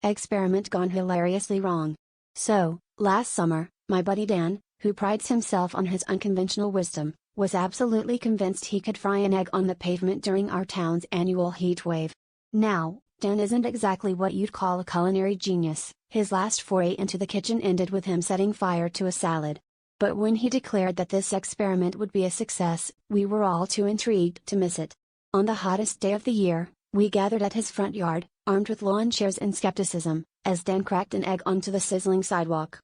Experiment gone hilariously wrong. So, last summer, my buddy Dan, who prides himself on his unconventional wisdom, was absolutely convinced he could fry an egg on the pavement during our town's annual heat wave. Now, Dan isn't exactly what you'd call a culinary genius. His last foray into the kitchen ended with him setting fire to a salad. But when he declared that this experiment would be a success, we were all too intrigued to miss it. On the hottest day of the year, we gathered at his front yard, armed with lawn chairs and skepticism, as Dan cracked an egg onto the sizzling sidewalk.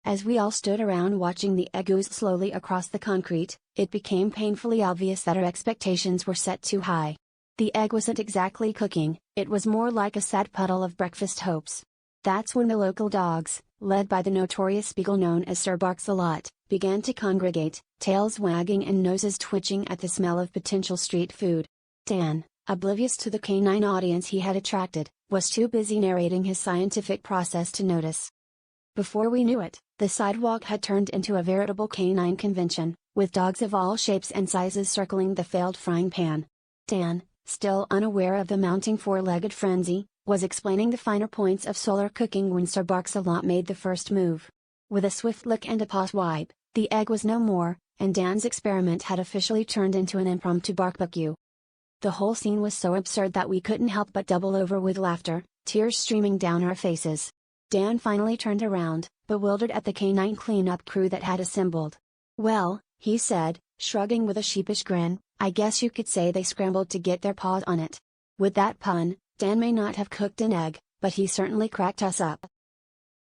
As we all stood around watching the egg ooze slowly across the concrete, it became painfully obvious that our expectations were set too high. The egg wasn't exactly cooking, it was more like a sad puddle of breakfast hopes. That's when the local dogs, led by the notorious beagle known as Sir Barks-a-Lot, began to congregate, tails wagging and noses twitching at the smell of potential street food. Dan, oblivious to the canine audience he had attracted, was too busy narrating his scientific process to notice. Before we knew it, the sidewalk had turned into a veritable canine convention, with dogs of all shapes and sizes circling the failed frying pan. Dan, still unaware of the mounting four-legged frenzy, was explaining the finer points of solar cooking when Sir Barks-a-Lot made the first move. With a swift lick and a paw swipe, the egg was no more, and Dan's experiment had officially turned into an impromptu barbecue. The whole scene was so absurd that we couldn't help but double over with laughter, tears streaming down our faces. Dan finally turned around, bewildered at the canine cleanup crew that had assembled. "Well," he said, shrugging with a sheepish grin, "I guess you could say they scrambled to get their paws on it." With that pun, Dan may not have cooked an egg, but he certainly cracked us up.